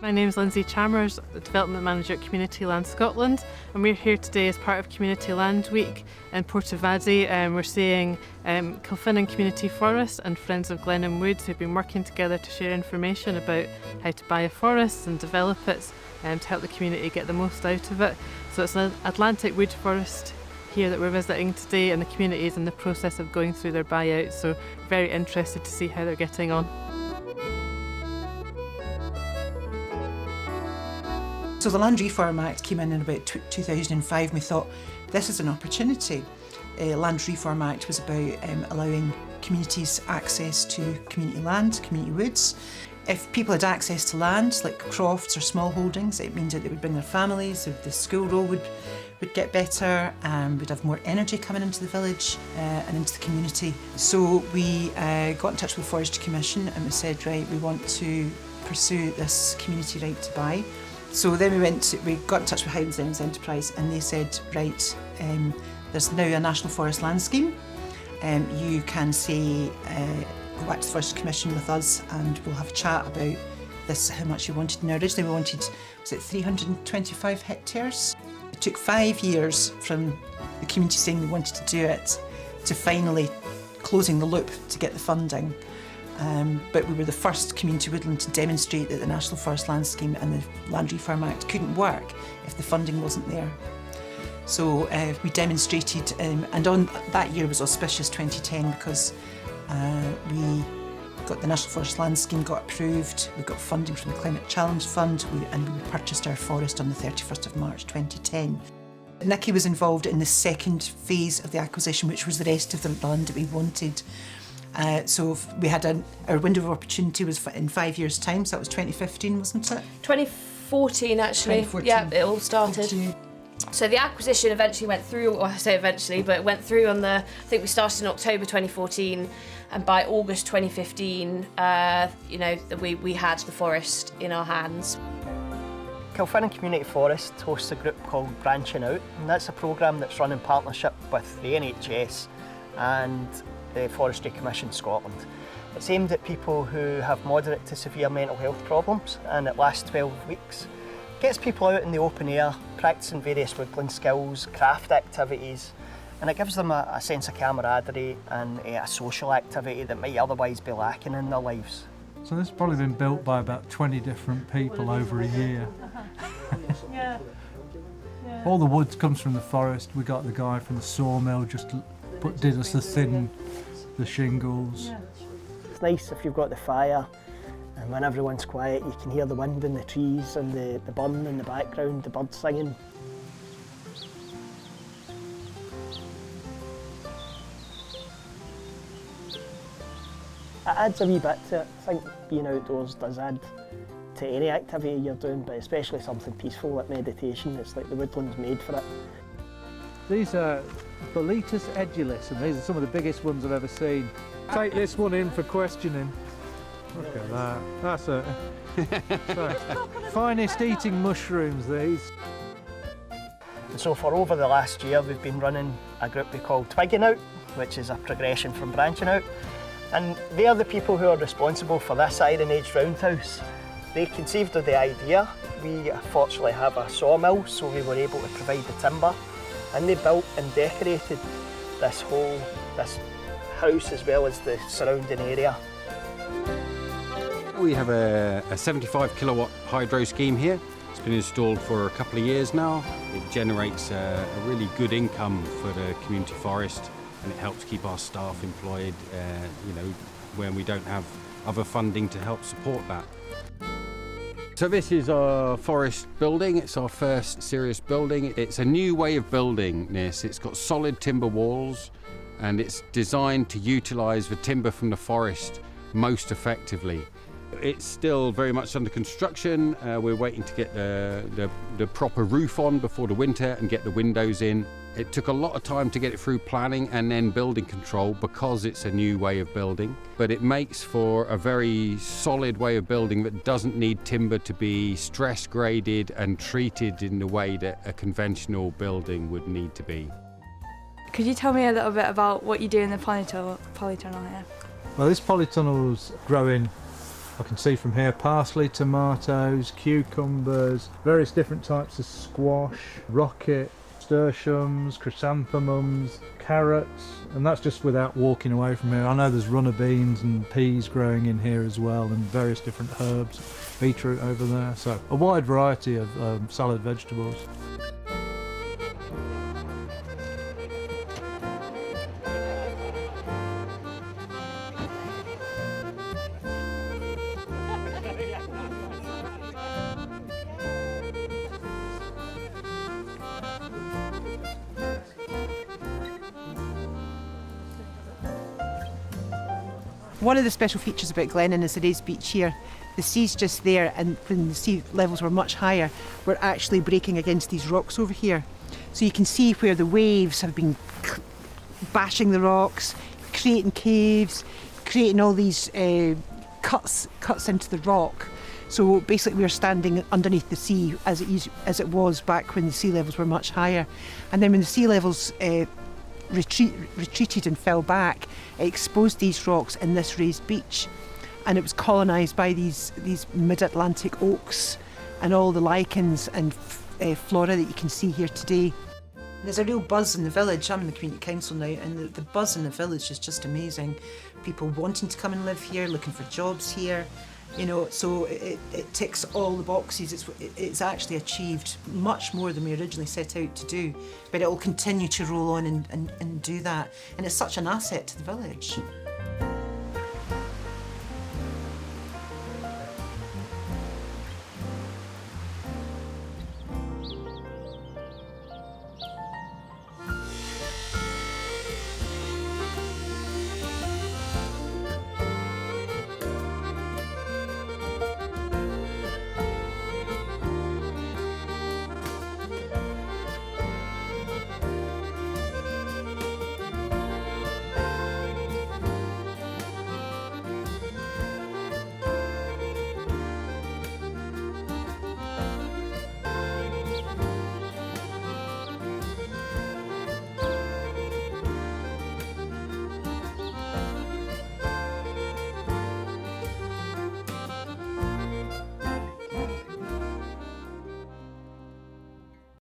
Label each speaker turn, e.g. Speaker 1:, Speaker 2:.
Speaker 1: My name's Lindsay Chalmers, the Development Manager at Community Land Scotland, and we're here today as part of Community Land Week in Portavadie. We're seeing Kilfinan Community Forest and Friends of Glen and Woods, who've been working together to share information about how to buy a forest and develop it to help the community get the most out of it. So it's an Atlantic wood forest here that we're visiting today, and the community is in the process of going through their buyout, so very interested to see how they're getting on.
Speaker 2: So the Land Reform Act came in about 2005, and we thought this is an opportunity. Land Reform Act was about allowing communities access to community land, community woods. If people had access to land, like crofts or small holdings, it means that they would bring their families, the school roll would get better, we'd have more energy coming into the village and into the community. So we got in touch with the Forestry Commission and we said, right, we want to pursue this community right to buy. So then we got in touch with Highlands Downs Enterprise, and they said, right, there's now a National Forest Land Scheme. You can say, go back to the Forestry Commission with us and we'll have a chat about this, how much you wanted. Now originally we wanted, was it 325 hectares? It took 5 years from the community saying they wanted to do it to finally closing the loop to get the funding. But we were the first community woodland to demonstrate that the National Forest Land Scheme and the Land Reform Act couldn't work if the funding wasn't there. So we demonstrated, and on that year was auspicious, 2010, because we got the National Forest Land Scheme got approved, we got funding from the Climate Challenge Fund, and we purchased our forest on the 31st of March 2010. Nikki was involved in the second phase of the acquisition, which was the rest of the land that we wanted. So we had our window of opportunity was in 5 years' time, so that was 2015, wasn't it?
Speaker 3: 2014 actually.
Speaker 2: 2014.
Speaker 3: Yeah, it all started.
Speaker 2: 14.
Speaker 3: So the acquisition eventually went through, or I say eventually, but it went through on I think we started in October 2014, and by August 2015, we had the forest in our hands.
Speaker 4: Kilfinan Community Forest hosts a group called Branching Out, and that's a programme that's run in partnership with the NHS and the Forestry Commission Scotland. It's aimed at people who have moderate to severe mental health problems, and it lasts 12 weeks. It gets people out in the open air, practising various woodland skills, craft activities, and it gives them a sense of camaraderie and a social activity that might otherwise be lacking in their lives.
Speaker 5: So this has probably been built by about 20 different people over a year.
Speaker 1: Yeah.
Speaker 5: All the wood comes from the forest. We got the guy from the sawmill just did us the shingles.
Speaker 4: It's nice if you've got the fire, and when everyone's quiet you can hear the wind in the trees and the burn in the background, the birds singing. It adds a wee bit to it. I think being outdoors does add to any activity you're doing, but especially something peaceful like meditation. It's like the woodland's made for it.
Speaker 5: These are Boletus edulis, and these are some of the biggest ones I've ever seen. Take this one in for questioning. Look at that. That's finest eating mushrooms, these.
Speaker 4: And so for over the last year we've been running a group we call Twigging Out, which is a progression from Branching Out. And they are the people who are responsible for this Iron Age roundhouse. They conceived of the idea. We fortunately have a sawmill, so we were able to provide the timber. And they built and decorated this house as well as the surrounding area.
Speaker 6: We have a 75 kilowatt hydro scheme here. It's been installed for a couple of years now. It generates a really good income for the community forest, and it helps keep our staff employed, when we don't have other funding to help support that. So this is our forest building. It's our first serious building. It's a new way of building this. It's got solid timber walls, and it's designed to utilise the timber from the forest most effectively. It's still very much under construction. We're waiting to get the proper roof on before the winter and get the windows in. It took a lot of time to get it through planning and then building control because it's a new way of building. But it makes for a very solid way of building that doesn't need timber to be stress graded and treated in the way that a conventional building would need to be.
Speaker 7: Could you tell me a little bit about what you do in the polytunnel here?
Speaker 5: Well, this polytunnel's growing I can see from here parsley, tomatoes, cucumbers, various different types of squash, rocket, nasturtiums, chrysanthemums, carrots, and that's just without walking away from here. I know there's runner beans and peas growing in here as well, and various different herbs, beetroot over there, so a wide variety of salad vegetables.
Speaker 2: One of the special features about Glen is it is beach here. The sea's just there, and when the sea levels were much higher, we're actually breaking against these rocks over here. So you can see where the waves have been bashing the rocks, creating caves, creating all these cuts into the rock. So basically we're standing underneath the sea as it was back when the sea levels were much higher. And then when the sea levels retreated and fell back, it exposed these rocks in this raised beach, and it was colonised by these mid-Atlantic oaks and all the lichens and flora that you can see here today. There's a real buzz in the village. I'm in the community council now, and the buzz in the village is just amazing. People wanting to come and live here, looking for jobs here, you know, so it ticks all the boxes. It's actually achieved much more than we originally set out to do, but it will continue to roll on and do that, and it's such an asset to the village.